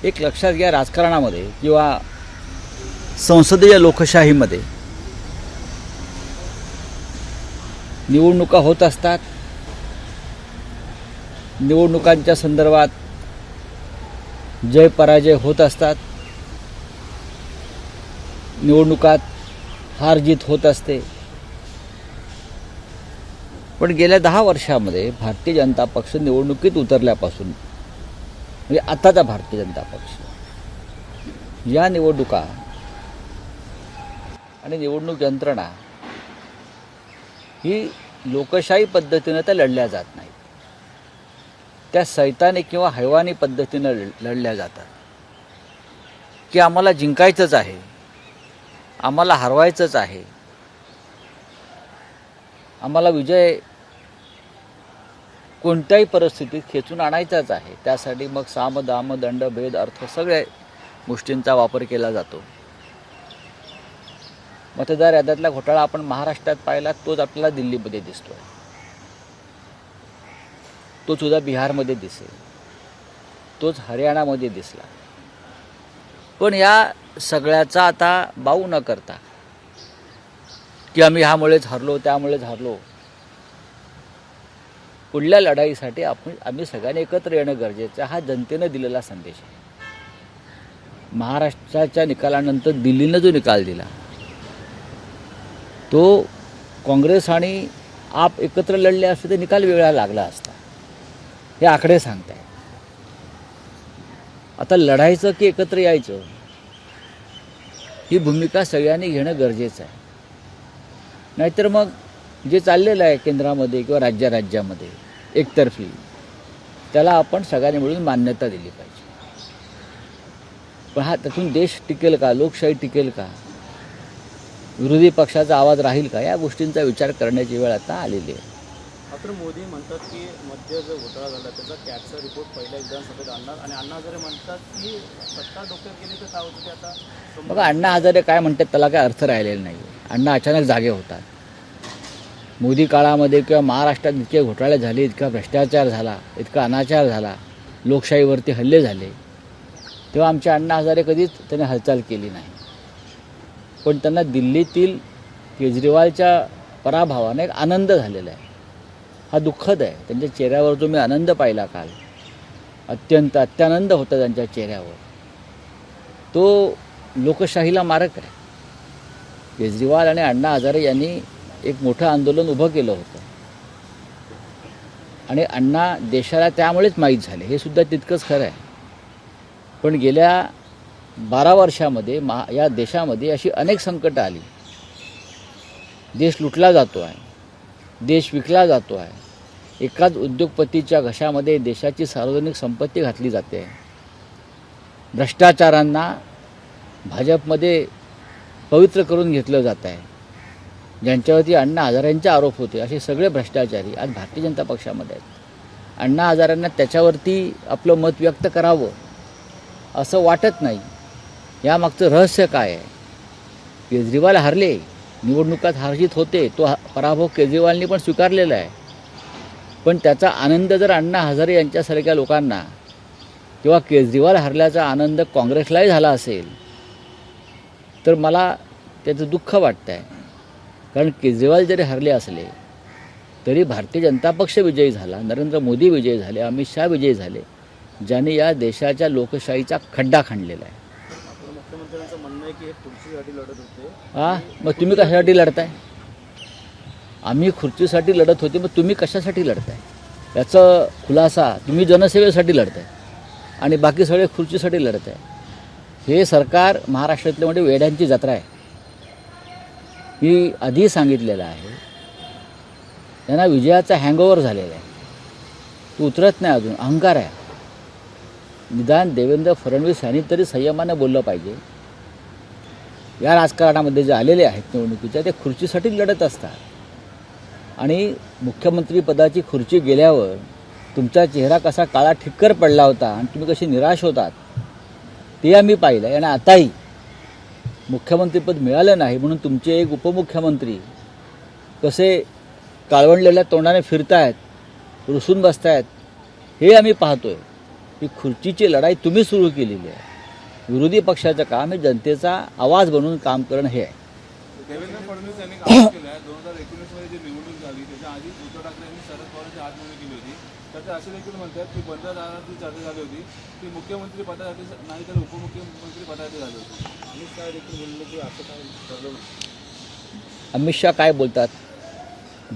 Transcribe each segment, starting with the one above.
एक लक्षात घ्या, राजकारणामध्ये किंवा संसदीय लोकशाहीमध्ये निवडणुका होत असतात. निवडणुकांच्या संदर्भात जय पराजय होत असतात. निवडणुकात हार जीत होत असते. पण गेल्या 10 वर्षामध्ये भारतीय जनता पक्ष निवडणुकीत उतरल्यापासून, म्हणजे आताचा भारतीय जनता पक्ष, या निवडणुका आणि निवडणूक यंत्रणा ही लोकशाही पद्धतीनं त्या लढल्या जात नाहीत. त्या सैतानी किंवा हैवानी पद्धतीनं लढल्या जातात की आम्हाला जिंकायचंच आहे, आम्हाला हरवायचंच आहे, आम्हाला विजय कोणत्याही परिस्थितीत खेचून आणायचाच आहे. त्यासाठी मग साम दाम दंड भेद अर्थ सगळ्या गोष्टींचा वापर केला जातो. मतदार याद्यातला घोटाळा आपण महाराष्ट्रात पाहिला, तोच आपल्याला दिल्लीमध्ये दिसतोय, तोच सुद्धा बिहारमध्ये दिसेल, तोच हरियाणामध्ये दिसला. पण या सगळ्याचा आता बाऊ न करता की आम्ही ह्यामुळेच हरलो त्यामुळेच हरलो, पुढल्या लढाईसाठी आम्ही सगळ्यांनी एकत्र येणं गरजेचं आहे. हा जनतेनं दिलेला संदेश आहे. महाराष्ट्राच्या निकालानंतर दिल्लीनं जो निकाल दिला तो काँग्रेस आणि आप एकत्र लढले असते तर निकाल वेगळा लागला असता, हे आकडे सांगत आहे. आता लढायचं की एकत्र यायचं ही भूमिका सगळ्यांनी घेणं गरजेचं आहे. नाहीतर मग जे चाललेलं आहे केंद्रामध्ये किंवा राज्यामध्ये एकतर्फी, त्याला आपण सगळ्यांनी मिळून मान्यता दिली पाहिजे. पण त्यातून देश टिकेल का, लोकशाही टिकेल का, विरोधी पक्षाचा आवाज राहील का, या गोष्टींचा विचार करण्याची वेळ आता आलेली आहे. मात्र मोदी म्हणतात की मध्ये जो घोटाळा झाला त्याचा कॅटचा रिपोर्ट पहिल्या विधानसभेत आणणार, आणि अण्णा हजारे म्हणतात की सत्ता डोक्यात गेली तर काय होतं ते आता. बघा, अण्णा हजारे काय म्हणतात त्याला काय अर्थ राहिलेला नाही. अण्णा अचानक जागे होतात. मोदी काळामध्ये किंवा महाराष्ट्रात इतके घोटाळे झाले, इतका भ्रष्टाचार झाला, इतका अनाचार झाला, लोकशाहीवरती हल्ले झाले, तेव्हा आमचे अण्णा हजारे कधीच त्याने हालचाल केली नाही. पण त्यांना दिल्लीतील केजरीवालच्या पराभवाने एक आनंद झालेला आहे. हा दुःखद आहे. त्यांच्या चेहऱ्यावर जो मी आनंद पाहिला काल, अत्यानंद होता त्यांच्या चेहऱ्यावर, तो लोकशाहीला मारक आहे. केजरीवाल आणि अण्णा हजारे यांनी एक मोठं आंदोलन उभं केलं होतं आणि अण्णा देशाला त्यामुळेच माहीत झाले, हे सुद्धा तितकंच खरं आहे. पण गेल्या 12 वर्षामध्ये या देशामध्ये अशी अनेक संकटं आली. देश लुटला जातो आहे, देश विकला जातो आहे, एकाच उद्योगपतीच्या घशामध्ये देशाची सार्वजनिक संपत्ती घातली जाते. भ्रष्टाचारांना भाजपमध्ये पवित्र करून घेतलं जात आहे. ज्यांच्यावरती अण्णा हजारेंचे आरोप होते असे सगळे भ्रष्टाचारी आज भारतीय जनता पक्षामध्ये आहेत. अण्णा हजारेंना त्याच्यावरती आपलं मत व्यक्त करावं असं वाटत नाही. यामागचं रहस्य काय आहे? केजरीवाल हरले, निवडणुकात हारजीत होते, तो पराभव केजरीवालनी पण स्वीकारलेला आहे. पण त्याचा आनंद जर अण्णा हजारे यांच्यासारख्या लोकांना किंवा केजरीवाल हरल्याचा आनंद काँग्रेसलाही झाला असेल तर मला त्याचं दुःख वाटतं आहे. कारण केजरीवाल जरी हरले असले तरी भारतीय जनता पक्ष विजयी झाला, नरेंद्र मोदी विजयी झाले, अमित शहा विजयी झाले, ज्यांनी या देशाच्या लोकशाहीचा खड्डा खणलेला आहे. मुख्यमंत्र्यांचं म्हणणं आहे की हे खुर्चीसाठी लढत होते. मग तुम्ही कशासाठी लढताय? आम्ही खुर्चीसाठी लढत होते, मग तुम्ही कशासाठी लढताय? याचा खुलासा, तुम्ही जनसेवेसाठी लढताय आणि बाकी सगळे खुर्चीसाठी लढत आहे. हे सरकार महाराष्ट्रातले म्हणजे वेड्यांची जत्रा आहे. मी आधी सांगितलेलं आहे, त्यांना विजयाचा हँगओव्हर झालेला आहे, तो उतरत नाही अजून, अहंकार आहे. निदान देवेंद्र फडणवीस यांनी तरी संयमाने बोललं पाहिजे. या राजकारणामध्ये जे आलेले आहेत निवडणुकीच्या, ते खुर्चीसाठी लढत असतात आणि मुख्यमंत्रीपदाची खुर्ची गेल्यावर तुमचा चेहरा कसा काळा ठिक्कर पडला होता आणि तुम्ही कशी निराश होतात ते आम्ही पाहिलं आहे. आणि आताही मुख्यमंत्रीपद मिळालं नाही म्हणून तुमचे एक उपमुख्यमंत्री कसे काळवंडलेल्या तोंडाने फिरतायत, रुसून बसतायत, हे आम्ही पाहतोय. ही खुर्चीची लढाई तुम्ही सुरू केलेली आहे. विरोधी पक्षाचं काम हे जनतेचा आवाज बनवून काम करणं हे आहे. देवेंद्र फडणवीस यांनी काम केलं आहे. 2019 मध्ये जी निवडणूक झाली त्याच्या आधी उद्धव ठाकरे यांनी शरद पवारांची हात मिळवणी केली होती. तर ते असे देखील म्हणतात की बंद दाराची चर्चा झाली होती ती मुख्यमंत्री पदासाठी नाही तर उपमुख्यमंत्री पदासाठी झाली होती. अमित शहा देखील बोलले की असं काय ठरलं. अमित शहा काय बोलतात,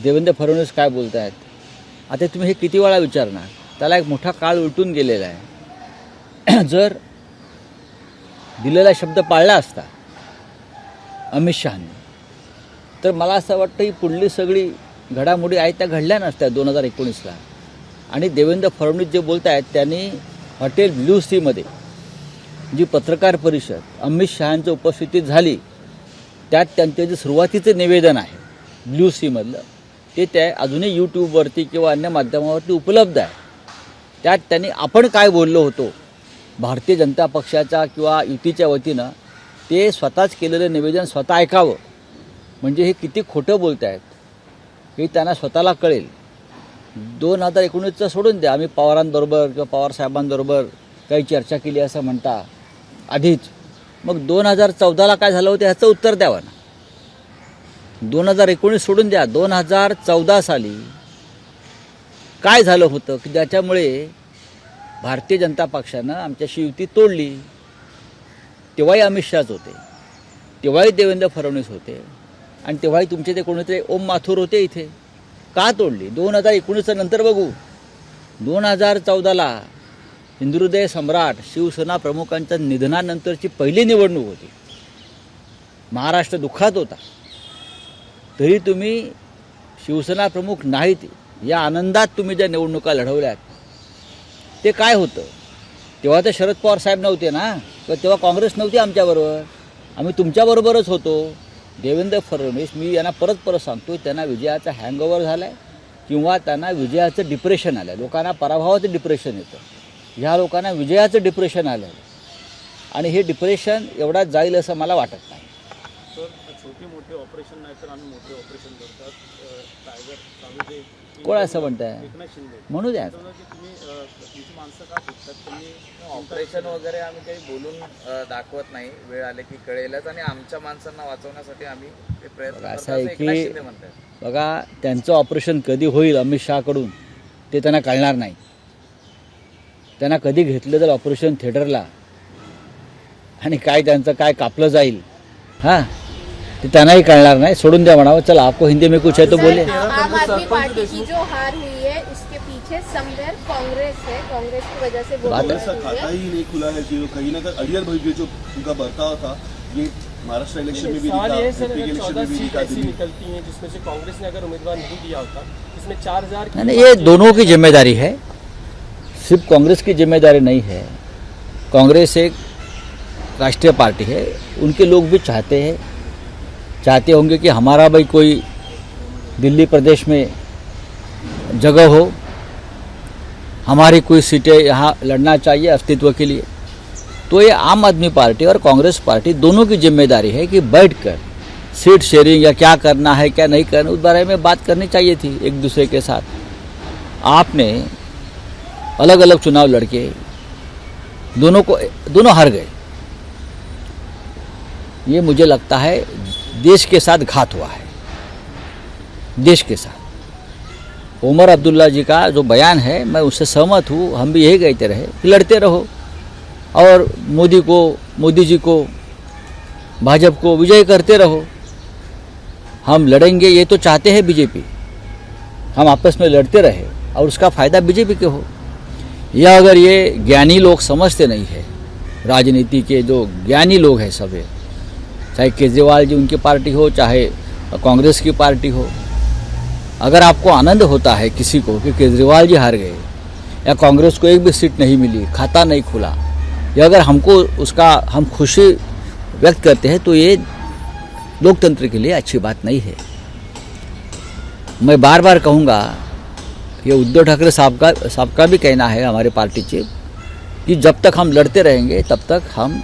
देवेंद्र फडणवीस काय बोलत आहेत, आता तुम्ही हे किती वेळा विचारणार. त्याला एक मोठा काळ उलटून गेलेला आहे. जर दिलेला शब्द पाळला असता अमित शहानी तर मला असं वाटतं ही पुढली सगळी घडामोडी आहेत त्या घडल्या नसत्या 2019ला. आणि देवेंद्र फडणवीस जे बोलत आहेत त्यांनी हॉटेल ब्ल्यू सीमध्ये जी पत्रकार परिषद अमित शहांच्या उपस्थितीत झाली त्यात त्यांचे जे सुरुवातीचं निवेदन आहे ब्ल्यू सीमधलं ते त्या अजूनही यूट्यूबवरती किंवा अन्य माध्यमावरती उपलब्ध आहे. त्यात त्यांनी आपण काय बोललो होतो भारतीय जनता पक्षाच्या किंवा युतीच्या वतीनं ते स्वतःच केलेलं निवेदन स्वतः ऐकावं. म्हणजे हे किती खोटं बोलत आहेत हे त्यांना स्वतःला कळेल. 2019चं सोडून द्या, आम्ही पवारांबरोबर किंवा पवारसाहेबांबरोबर काही चर्चा केली असं म्हणता आधीच. मग 2014ला काय झालं होतं ह्याचं उत्तर द्यावं ना. 2019 सोडून द्या, 2014 साली काय झालं होतं की ज्याच्यामुळे भारतीय जनता पक्षानं आमच्याशी युती तोडली. तेव्हाही अमित शहाच होते, तेव्हाही देवेंद्र फडणवीस होते आणि तेव्हाही तुमचे ते कोणीतरी ओम माथुर होते. इथे का तोडली 2019 नंतर बघू. 2014ला हिंदुहृदय सम्राट शिवसेना प्रमुखांच्या निधनानंतरची पहिली निवडणूक होती. महाराष्ट्र दुःखात होता तरी तुम्ही शिवसेना प्रमुख नाहीत या आनंदात तुम्ही ज्या निवडणुका लढवल्यात ते काय होतं. तेव्हा तर शरद पवार साहेब नव्हते ना, किंवा तेव्हा काँग्रेस नव्हती आमच्याबरोबर, आम्ही तुमच्याबरोबरच होतो. देवेंद्र फडणवीस मी यांना परत परत सांगतो त्यांना विजयाचा हँगओव्हर झाला आहे किंवा त्यांना विजयाचं डिप्रेशन आलं आहे. लोकांना पराभवाचं डिप्रेशन येतं, ह्या लोकांना विजयाचं डिप्रेशन आलं आहे आणि हे डिप्रेशन एवढा जाईल असं मला वाटत नाही. तर छोटे मोठे ऑपरेशन नाही तर आम्ही मोठे ऑपरेशन करतात. टायगर चालू दे कोण असं म्हणताय, एकनाथ शिंदे म्हणू द्या. की तुम्ही तुमची माणसं का फुटतात त्यांनी ऑपरेशन वगैरे आम्ही काही बोलून दाखवत नाही. वेळ आले की कळेलच आणि आमच्या माणसांना वाचवण्यासाठी आम्ही ते प्रयत्न असं करतो आहे असं एकनाथ की शिंदे म्हणतात. बघा त्यांचं ऑपरेशन कधी होईल अमित शहाकडून ते त्यांना कळणार नाही. त्यांना कधी घेतलं तर ऑपरेशन थिएटरला आणि काय त्यांचं काय कापलं जाईल हां ते त्यांनाही कळणार नाही. सोडून द्या म्हणावं. चला आपको हिंदी में कुछ है तो बोले. आम आदमी पार्टी की जो हार हुई है उसके पीछे समवेयर कांग्रेस है. कांग्रेस की वजह से बात वोट ऐसा खाता ही नहीं खुला है कि कहीं ना कहीं अड़ियल भाई जो उनका बर्ताव था ये महाराष्ट्र इलेक्शन में भी सवाल दिखा, ये है सर, यूपी के अगर इलेक्शन 14 में भी सीट दिखा. ऐसी निकलती हैं जिसमें से कांग्रेस ने अगर उम्मीदवार नहीं दिया होता इसमें 4000 की नहीं, ये दोनों की जिम्मेदारी है, सिर्फ कांग्रेस की जिम्मेदारी नहीं है. कांग्रेस एक राष्ट्रीय पार्टी है, उनके लोग भी चाहते होंगे कि हमारा भाई कोई दिल्ली प्रदेश में जगह हो, हमारी कोई सीटें यहाँ लड़ना चाहिए अस्तित्व के लिए. तो ये आम आदमी पार्टी और कांग्रेस पार्टी दोनों की जिम्मेदारी है कि बैठकर सीट शेयरिंग या क्या करना है क्या नहीं करना उस बारे में बात करनी चाहिए थी एक दूसरे के साथ. आपने अलग अलग चुनाव लड़के दोनों हार गए. ये मुझे लगता है देश के साथ घात हुआ है, देश के साथ. उमर अब्दुल्ला जी का जो बयान है मैं उससे सहमत हूँ. हम भी यही कहते रहे कि लड़ते रहो और मोदी जी को भाजपा को विजय करते रहो. हम लड़ेंगे ये तो चाहते हैं बीजेपी, हम आपस में लड़ते रहे और उसका फ़ायदा बीजेपी के हो. या अगर ये ज्ञानी लोग समझते नहीं है, राजनीति के जो ज्ञानी लोग हैं सब, चाहे केजरीवाल जी उनकी पार्टी हो चाहे कांग्रेस की पार्टी हो, अगर आपको आनंद होता है किसी को कि केजरीवाल जी हार गए या कांग्रेस को एक भी सीट नहीं मिली, खाता नहीं खुला, या अगर हमको उसका हम खुशी व्यक्त करते हैं तो ये लोकतंत्र के लिए अच्छी बात नहीं है. मैं बार बार कहूँगा, ये उद्धव ठाकरे साहब का भी कहना है हमारे पार्टी चीफ कि जब तक हम लड़ते रहेंगे तब तक हम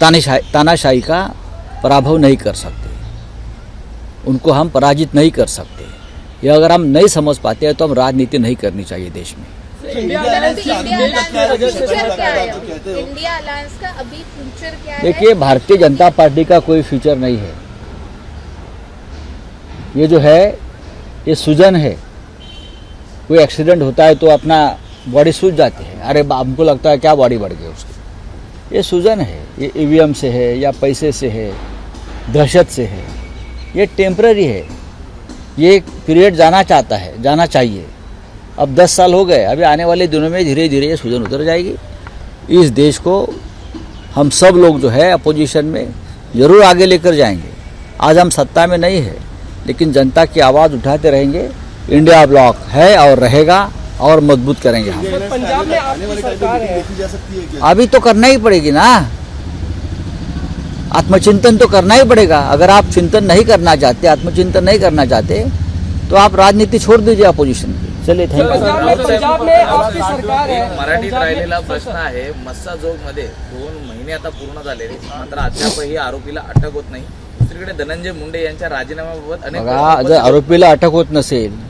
तानाशाही का पराभव नहीं कर सकते, उनको हम पराजित नहीं कर सकते. ये अगर हम नहीं समझ पाते हैं तो हम राजनीति नहीं करनी चाहिए देश में. इंडिया अलायंस का फ्यूचर क्या है? इंडिया अलायंस का अभी फ्यूचर क्या है? देखिए, भारतीय जनता पार्टी का कोई फ्यूचर नहीं है। ये जो है ये सूजन है। कोई एक्सीडेंट होता है तो अपना बॉडी सूज जाती है, अरे हमको लगता है क्या बॉडी बढ़ गई उसकी। ये सूजन है, ये ईवीएम से है या पैसे से है, दहशत से है। ये टेम्पररी है, ये पीरियड जाना चाहता है, जाना चाहिए। अब 10 साल हो गए, अभी आने वाले दिनों में धीरे धीरे ये सूजन उतर जाएगी। इस देश को हम सब लोग जो है अपोजिशन में जरूर आगे लेकर जाएंगे। आज हम सत्ता में नहीं है, लेकिन जनता की आवाज़ उठाते रहेंगे। इंडिया ब्लॉक है और रहेगा और मजबूत करेंगे हम। पंजाब में आने वाले टाइम में देखी जा सकती है क्या? अभी तो करना ही पड़ेगी ना, आत्मचिंतन तो करना ही पड़ेगा। अगर आप चिंतन नहीं करना चाहते, आत्मचिंतन नहीं करना चाहते, तो आप राजनीति छोड़ दीजिए अपोजिशन की। चलिए, थँक्यू। पंजाब में आपकी सरकार है। एक मराठीत राहिलेला प्रश्न आहे, मस्साजोगमध्ये 2 महिने आता पूर्ण झालेले, मात्र अद्यापही आरोपीला अटक होत नाही. दुसरीकडे धनंजय मुंडे यांच्या राजीनाम्याबाबत अनेक बघा, जर आरोपीला अटक होत नसेल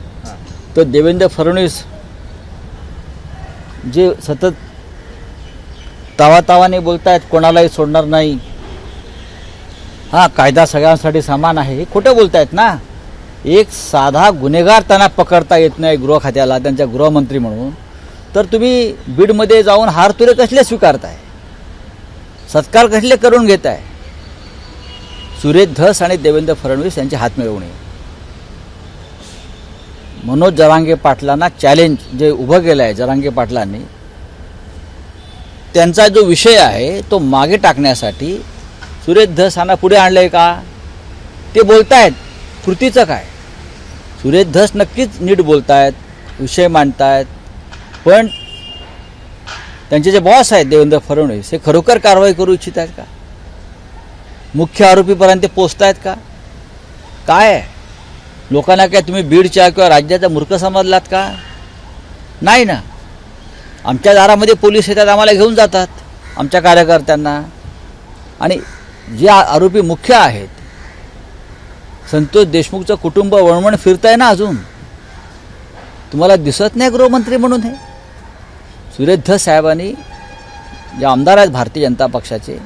तर देवेंद्र फडणवीस जे सतत तावातावाने बोलतायत, कोणालाही सोडणार नाही, हा कायदा सगळ्यांसाठी समान आहे, हे खोटं बोलतायत ना. एक साधा गुन्हेगार त्यांना पकडता येत नाही गृह खात्याला, त्यांच्या गृहमंत्री म्हणून, तर तुम्ही बीडमध्ये जाऊन हारतुरे कसले स्वीकारताय, सत्कार कसले करून घेताय. सुरेश धस आणि देवेंद्र फडणवीस यांचे हात मिळवणे. मनोज जरांगे पाटलांना चॅलेंज जे उभं केलं आहे जरांगे पाटलांनी, त्यांचा जो विषय आहे तो मागे टाकण्यासाठी सुरेश धस यांना पुढे आणलंय का, ते बोलतायत. कृतीचं काय? सुरेश धस नक्कीच नीट बोलतायत, विषय मांडतायत, पण त्यांचे जे बॉस आहेत देवेंद्र फडणवीस, हे खरोखर कारवाई करू इच्छित आहेत का? मुख्य आरोपीपर्यंत ते पोचतायत का? काय लोकांना काय तुम्ही बीडच्या किंवा राज्याचा मूर्ख समजलात का? नाही ना. आमच्या दारामध्ये पोलीस येतात, आम्हाला घेऊन जातात, आमच्या कार्यकर्त्यांना. आणि जे आरोपी मुख्य आहेत, संतोष देशमुखचं कुटुंब वणवण फिरतंय ना अजून, तुम्हाला दिसत नाही गृहमंत्री म्हणून. हे सुरेश धस साहेबांनी जे आमदार आहेत भारतीय जनता पक्षाचे,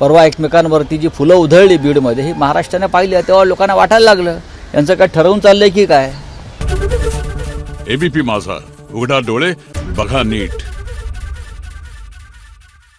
परवा एकमेकांवरती जी फुलं उधळली बीडमध्ये, ही महाराष्ट्राने पाहिली, तेव्हा लोकांना वाटायला लागलं यांचं काय ठरवून चाललंय की काय. एबीपी माझा, उघडा डोळे बघा नीट.